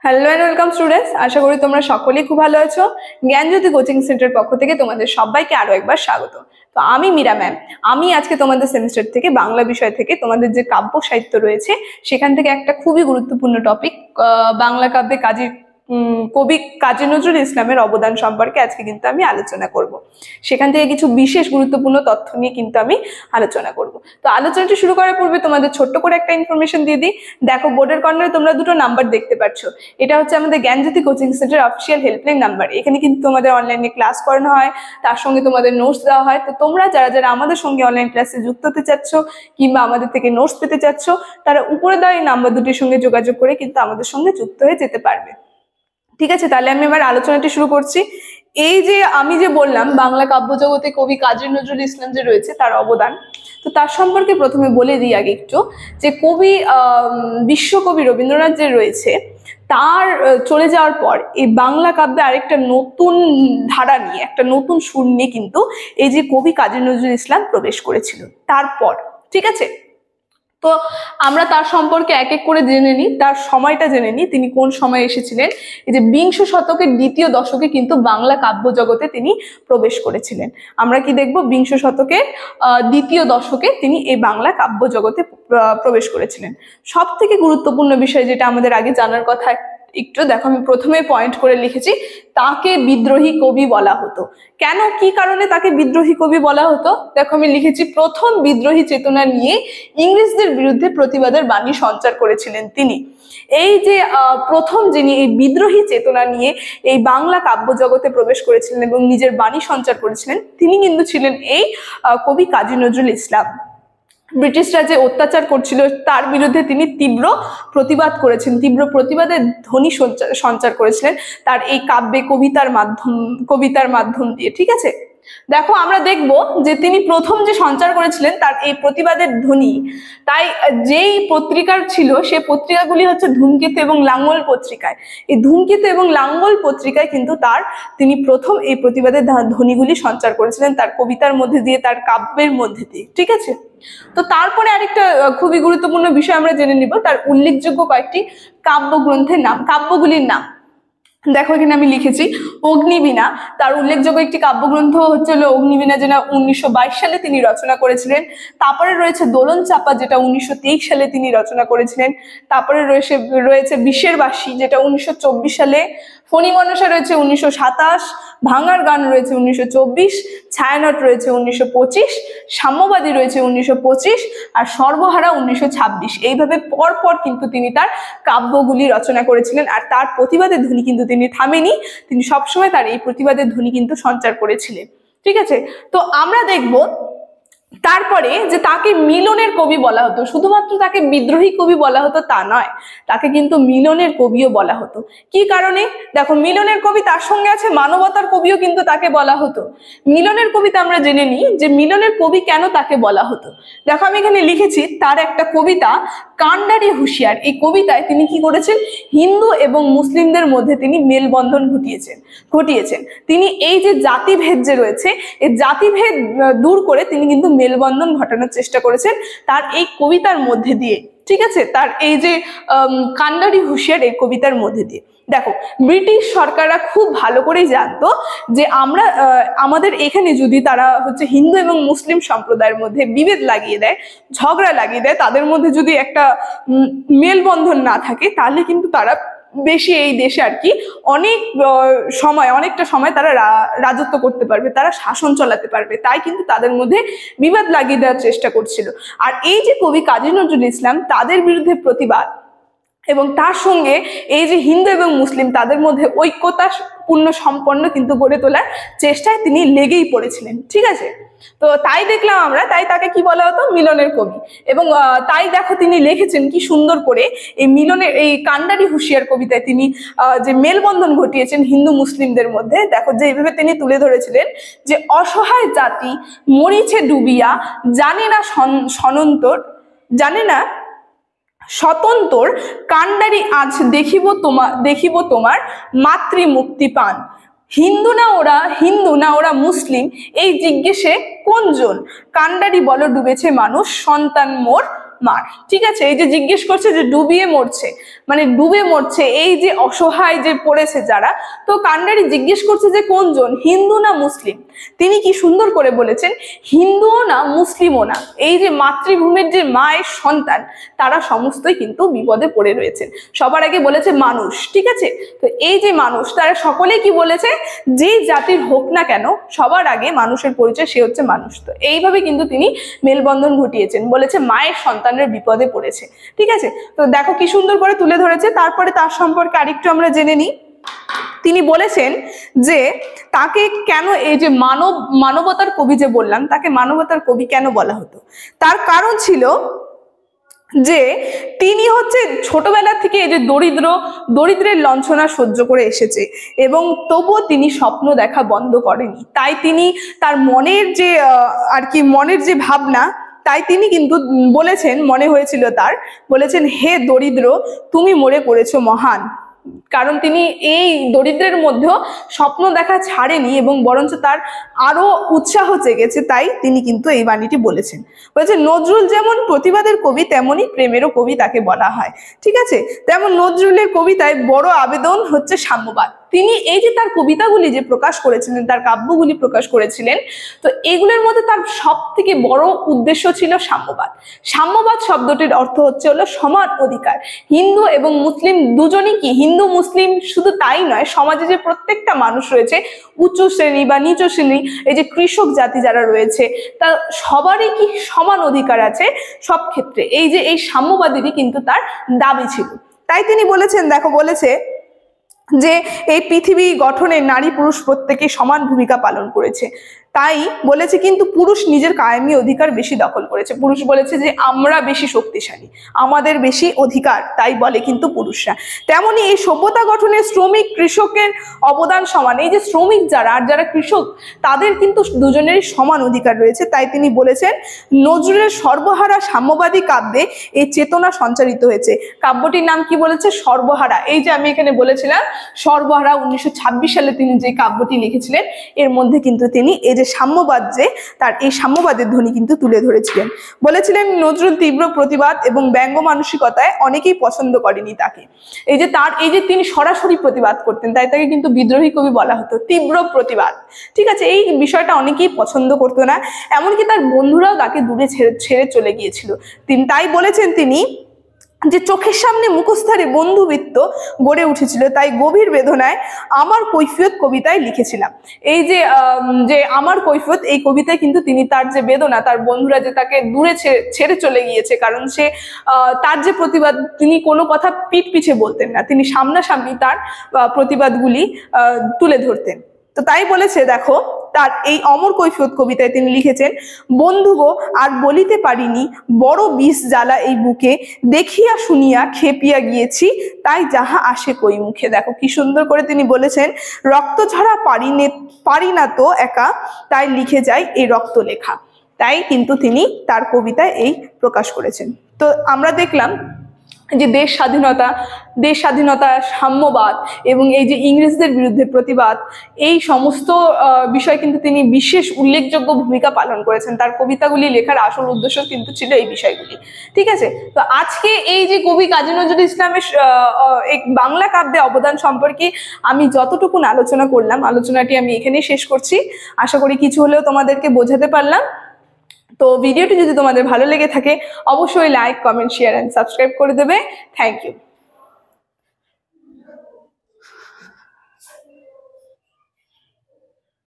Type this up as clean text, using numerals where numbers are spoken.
Hello and welcome students, আশা করি তোমরা সকলেই খুব ভালো আছো। জ্ঞানজ্যোতি কোচিং সেন্টার পক্ষ থেকে তোমাদের সবাইকে আরো একবার স্বাগত। তো আমি মীরা ম্যাম, আমি আজকে তোমাদের সেমিস্টার থেকে বাংলা বিষয় থেকে তোমাদের যে কাব্য সাহিত্য রয়েছে সেখান থেকে একটা খুবই গুরুত্বপূর্ণ টপিক, বাংলা কাব্যে কবি কাজী নজরুল ইসলামের অবদান সম্পর্কে আজকে কিন্তু আমি আলোচনা করব। সেখান থেকে কিছু বিশেষ গুরুত্বপূর্ণ তথ্য নিয়ে কিন্তু আমি আলোচনা করব। তো আলোচনাটি শুরু করার পূর্বে তোমাদের ছোট্ট করে একটা ইনফরমেশন দিয়ে দিই। দেখো, বোর্ডের কর্নারে তোমরা দুটো নাম্বার দেখতে পাচ্ছ। এটা হচ্ছে আমাদের Gyanjyoti coaching centre official helpline number. এখানে কিন্তু তোমাদের অনলাইনে ক্লাস করানো হয়, তার সঙ্গে তোমাদের নোটস দেওয়া হয়। তো তোমরা যারা যারা আমাদের সঙ্গে অনলাইন ক্লাসে যুক্ত হতে চাচ্ছ কিংবা আমাদের থেকে নোটস পেতে চাচ্ছ, তারা উপরে দেওয়া এই নাম্বার দুটির সঙ্গে যোগাযোগ করে কিন্তু আমাদের সঙ্গে যুক্ত হয়ে যেতে পারবে। ঠিক আছে, তাহলে আমি এবার আলোচনাটি শুরু করছি। এই যে আমি যে বললাম বাংলা কাব্য জগতে কবি কাজী নজরুল ইসলাম যে রয়েছে তার অবদান, তো তার সম্পর্কে প্রথমে বলে দিই আগে একটু, যে কবি বিশ্বকবি রবীন্দ্রনাথ যে রয়েছে তার চলে যাওয়ার পর এই বাংলা কাব্যে আরেকটা নতুন ধারা নিয়ে, একটা নতুন সুর নিয়ে কিন্তু এই যে কবি কাজী নজরুল ইসলাম প্রবেশ করেছিল তারপর। ঠিক আছে, তো আমরা তার সম্পর্কে এক এক করে জেনে নিই, তার সময়টা জেনে নিই, তিনি কোন সময়ে এসেছিলেন। এই যে বিংশ শতকের দ্বিতীয় দশকে কিন্তু বাংলা কাব্য জগতে তিনি প্রবেশ করেছিলেন। আমরা কি দেখব, বিংশ শতকের দ্বিতীয় দশকে তিনি এই বাংলা কাব্য জগতে প্রবেশ করেছিলেন। সব থেকে গুরুত্বপূর্ণ বিষয় যেটা আমাদের আগে জানার কথা, একটু দেখো, আমি প্রথমে পয়েন্ট করে লিখেছি, তাকে বিদ্রোহী কবি বলা হতো। কেন, কি কারণে তাকে বিদ্রোহী কবি বলা হতো? দেখো, আমি লিখেছি, প্রথম বিদ্রোহী চেতনা নিয়ে ইংরেজদের বিরুদ্ধে প্রতিবাদের বাণী সঞ্চার করেছিলেন তিনি। এই যে প্রথম যিনি এই বিদ্রোহী চেতনা নিয়ে এই বাংলা কাব্য জগতে প্রবেশ করেছিলেন এবং নিজের বাণী সঞ্চার করেছিলেন, তিনি কিন্তু ছিলেন এই কবি কাজী নজরুল ইসলাম। ব্রিটিশরা যে অত্যাচার করছিল তার বিরুদ্ধে তিনি তীব্র প্রতিবাদ করেছেন, তীব্র প্রতিবাদের ধ্বনি সঞ্চার করেছিলেন তার এই কাব্যে কবিতার মাধ্যম দিয়ে। ঠিক আছে, দেখো আমরা দেখব যে তিনি প্রথম যে সঞ্চার করেছিলেন তার এই প্রতিবাদের ধ্বনি, তাই যেই পত্রিকার ছিল সে পত্রিকাগুলি হচ্ছে ধূমকেতু এবং লাঙ্গল পত্রিকায়। এই ধূমকেতু এবং লাঙ্গল পত্রিকায় কিন্তু তিনি প্রথম এই প্রতিবাদের ধ্বনিগুলি সঞ্চার করেছিলেন তার কবিতার মধ্যে দিয়ে, তার কাব্যের মধ্যে দিয়ে। ঠিক আছে, তো তারপরে আরেকটা খুবই গুরুত্বপূর্ণ বিষয় আমরা জেনে নিব, তার উল্লেখযোগ্য কয়েকটি কাব্যগ্রন্থের নাম, কাব্যগুলির নাম। দেখো, এখানে আমি লিখেছি অগ্নিবীণা। তার উল্লেখযোগ্য একটি কাব্যগ্রন্থ হচ্ছে অগ্নিবীণা, যেটা 1922 সালে তিনি রচনা করেছিলেন। তারপরে রয়েছে দোলন চাপা, যেটা 1923 সালে তিনি রচনা করেছিলেন। তারপরে রয়েছে বিশ্বের বাসী, যেটা 1924 সালে। ফণিমনসা রয়েছে 1927, ভাঙার গান রয়েছে 1924, ছায়ানট রয়েছে 1925, সাম্যবাদী রয়েছে 1925, আর সর্বহারা 1926। এইভাবে পরপর কিন্তু তিনি তার কাব্যগুলি রচনা করেছিলেন। আর তার প্রতিবাদের ধ্বনি কিন্তু তিনি থামেনি, তিনি সবসময় তার এই প্রতিবাদের ধ্বনি কিন্তু সঞ্চার করেছিলেন। ঠিক আছে, তো আমরা দেখব তারপরে যে তাকে মিলনের কবি বলা হতো। শুধুমাত্র তাকে বিদ্রোহী কবি বলা হতো তা নয়, তাকে কিন্তু মিলনের কবিও বলা হতো। কি কারণে? দেখো, মিলনের কবি, তার সঙ্গে আছে মানবতার কবিও কিন্তু তাকে বলা হতো। মিলনের কবিতা আমরা জেনে নিই যে মিলনের কবি কেন তাকে বলা হতো। দেখো, আমি এখানে লিখেছি তার একটা কবিতা কান্ডারি হুঁশিয়ার। এই কবিতায় তিনি কি করেছেন, হিন্দু এবং মুসলিমদের মধ্যে তিনি মেলবন্ধন ঘটিয়েছেন। তিনি এই যে জাতিভেদ যে রয়েছে, এই জাতিভেদ দূর করে তিনি কিন্তু মেলবন্ধন ঘটানোর চেষ্টা করেছেন তার এই কবিতার মধ্যে দিয়ে। ঠিক আছে, তার এই যে কান্ডারি হুঁশিয়ার এই কবিতার মধ্যে দিয়ে। দেখো, ব্রিটিশ সরকাররা খুব ভালো করেই জানতো যে আমাদের এখানে যদি তারা হচ্ছে হিন্দু এবং মুসলিম সম্প্রদায়ের মধ্যে বিভেদ লাগিয়ে দেয়, ঝগড়া লাগিয়ে দেয়, তাদের মধ্যে যদি একটা মেলবন্ধন না থাকে, তাহলে কিন্তু তারা বেশি এই দেশে আর কি অনেকটা সময় তারা রাজত্ব করতে পারবে, তারা শাসন চালাতে পারবে। তাই কিন্তু তাদের মধ্যে বিবাদ লাগিয়ে দেওয়ার চেষ্টা করছিল। আর এই যে কবি কাজী নজরুল ইসলাম, তাদের বিরুদ্ধে প্রতিবাদ এবং তার সঙ্গে এই যে হিন্দু এবং মুসলিম তাদের মধ্যে ঐক্যতাপূর্ণ সম্পন্ন কিন্তু গড়ে তোলার চেষ্টায় তিনি লেগেই পড়েছিলেন। ঠিক আছে, তো তাই দেখলাম আমরা, তাই তাকে কি বলা হতো, মিলনের কবি। এবং তাই দেখো, তিনি লিখেছেন কি সুন্দর করে এই মিলনের এই কান্ডারি হুঁশিয়ার কবিতায় তিনি যে মেলবন্ধন ঘটিয়েছেন হিন্দু মুসলিমদের মধ্যে। দেখো, যে এইভাবে তিনি তুলে ধরেছিলেন যে অসহায় জাতি মরিছে ডুবিয়া, জানে না স্বতন্ত্র কান্ডারি আজ দেখিব তোমার মাতৃ মুক্তি পান। হিন্দু না ওরা মুসলিম, এই জিজ্ঞেসে কোনজন? কান্ডারি বলো ডুবেছে মানুষ, সন্তান মোর মার। ঠিক আছে, এই যে জিজ্ঞেস করছে যে ডুবিয়ে মরছে, মানে ডুবে মরছে, এই যে অসহায় যে পড়েছে যারা, তো কান্ডারি জিজ্ঞেস করছে যে কোনজন, হিন্দু না মুসলিম? তিনি কি সুন্দর করে বলেছেন, হিন্দুও না মুসলিমও না, এই যে মাতৃভূমির যে মায়ের সন্তান তারা সমস্তই কিন্তু বিপদে পড়ে রয়েছেন। সবার আগে বলেছে মানুষ। ঠিক আছে, তো এই যে মানুষ তারা সকলে কি বলেছে, যে জাতির হোক না কেন সবার আগে মানুষের পরিচয়, সে হচ্ছে মানুষ। তো এইভাবে কিন্তু তিনি মেলবন্ধন ঘটিয়েছেন, বলেছে মায়ের সন্তানের বিপদে পড়েছে। ঠিক আছে, তো দেখো কি সুন্দর করে তুলে ধরেছে। তারপরে তার সম্পর্কে আরেকটু আমরা জেনে নিই। তিনি বলেছেন যে তাকে কেন, এই যে মানবতার কবি যে বললাম, তাকে মানবতার কবি কেন বলা হতো, তার কারণ ছিল যে তিনি হচ্ছে ছোটবেলা থেকে এই যে দরিদ্রের লাঞ্ছনা সহ্য করে এসেছে এবং তবুও তিনি স্বপ্ন দেখা বন্ধ করেনি। তাই তিনি তার মনের যে মনের যে ভাবনা, তাই তিনি কিন্তু বলেছেন, মনে হয়েছিল তার, বলেছেন হে দরিদ্র তুমি মরে পড়েছো মহান। কারণ তিনি এই দরিদ্রের মধ্যেও স্বপ্ন দেখা ছাড়েনি এবং বরঞ্চ তার আরো উৎসাহ জেগেছে, তাই তিনি কিন্তু এই বাণীটি বলেছেন। বলেছে নজরুল যেমন প্রতিবাদের কবি তেমনই প্রেমেরও কবি তাকে বলা হয়। ঠিক আছে, তেমন নজরুলের কবিতায় বড় আবেদন হচ্ছে সাম্যবাদ। তিনি এই যে তার কবিতাগুলি যে প্রকাশ করেছিলেন, তার কাব্যগুলি প্রকাশ করেছিলেন, তো এগুলোর মধ্যে তার সব থেকে বড় উদ্দেশ্য ছিল সাম্যবাদ। সাম্যবাদ শব্দটির অর্থ হচ্ছে হলো সমান অধিকার। হিন্দু এবং মুসলিম দুজনই কি, হিন্দু মুসলিম শুধু তাই নয়, সমাজে যে প্রত্যেকটা মানুষ রয়েছে, উচ্চ শ্রেণী বা নিচ শ্রেণী, এই যে কৃষক জাতি যারা রয়েছে, তা সবারই কি সমান অধিকার আছে সব ক্ষেত্রে। এই যে এই সাম্যবাদেরই কিন্তু তার দাবি ছিল। তাই তিনি বলেছেন, দেখো বলেছে যে এই পৃথিবী গঠনে নারী পুরুষ প্রত্যেকে সমান ভূমিকা পালন করেছে। তাই বলেছে কিন্তু পুরুষ নিজের কায়েমি অধিকার বেশি দখল করেছে। পুরুষ বলেছে যে আমরা বেশি শক্তিশালী, আমাদের বেশি অধিকার, তাই বলে কিন্তু পুরুষরা। তেমনি এই সভ্যতা গঠনে শ্রমিক কৃষকের অবদান সমান। এই যে শ্রমিক যারা আর যারা কৃষক, তাদের কিন্তু দুজনেরই সমান অধিকার রয়েছে। তাই তিনি বলেছেন নজরুলের সর্বহারা সাম্যবাদী কাব্যে এই চেতনা সঞ্চারিত হয়েছে। কাব্যটির নাম কি বলেছে, সর্বহারা। এই যে আমি এখানে বলেছিলাম সর্বহারা, 1926 সালে তিনি যে কাব্যটি লিখেছিলেন, এর মধ্যে কিন্তু তিনি এই যে সাম্যবাদ, যে তার এই সাম্যবাদের ধ্বনি কিন্তু তুলে ধরেছিলেন। বলেছিলেন নজরুল তীব্র প্রতিবাদ এবং ব্যঙ্গ মানসিকতায় অনেকেই পছন্দ করেনি তাকে। এই যে তার এই যে তিনি সরাসরি প্রতিবাদ করতেন, তাই তাকে কিন্তু বিদ্রোহী কবি বলা হতো, তীব্র প্রতিবাদ। ঠিক আছে, এই বিষয়টা অনেকেই পছন্দ করতো না, এমনকি তার বন্ধুরাও তাকে দূরে ছেড়ে চলে গিয়েছিল। তাই বলেছেন তিনি যে চোখের সামনে মুখস্থরে বন্ধুবৃত্ত গড়ে উঠেছিল, তাই গভীর বেদনায় আমার কৈফিয়ত কবিতায় লিখেছিলাম। এই যে আমার কৈফিয়ত, এই কবিতায় কিন্তু তিনি তার যে বেদনা, তার বন্ধুরা যে তাকে দূরে ছেড়ে চলে গিয়েছে, কারণ সে তার যে প্রতিবাদ, তিনি কোনো কথা পিঠ পিছে বলতেন না, তিনি সামনাসামনি তার প্রতিবাদগুলি তুলে ধরতেন। তো তাই বলেছে, দেখো তার এই অমর কৈফিয়ত কবিতায় তিনি লিখেছেন বন্ধু গো আর বলিতে পারিনি বড় বিষ জ্বালা এই বুকে, দেখিয়া শুনিয়া খেপিয়া গিয়েছি তাই যাহা আসে কই মুখে। দেখো কি সুন্দর করে তিনি বলেছেন রক্ত ঝরা পারি না তো একা, তাই লিখে যায় এই রক্ত লেখা। তাই কিন্তু তিনি তার কবিতায় এই প্রকাশ করেছেন। তো আমরা দেখলাম যে দেশ স্বাধীনতা, সাম্যবাদ এবং এই যে ইংরেজদের বিরুদ্ধে প্রতিবাদ, এই সমস্ত বিষয় কিন্তু তিনি বিশেষ উল্লেখযোগ্য ভূমিকা পালন করেছেন। তার কবিতাগুলি লেখার আসল উদ্দেশ্য কিন্তু ছিল এই বিষয়গুলি। ঠিক আছে, তো আজকে এই যে কবি কাজী নজরুল ইসলামের এই বাংলা কাব্যে অবদান সম্পর্কে আমি যতটুকু আলোচনা করলাম, আলোচনাটি আমি এখানেই শেষ করছি। আশা করি কিছু হলেও তোমাদেরকে বোঝাতে পারলাম। তো ভিডিওটি যদি তোমাদের ভালো লেগে থাকে অবশ্যই like, comment, share and subscribe করে দেবে। Thank you.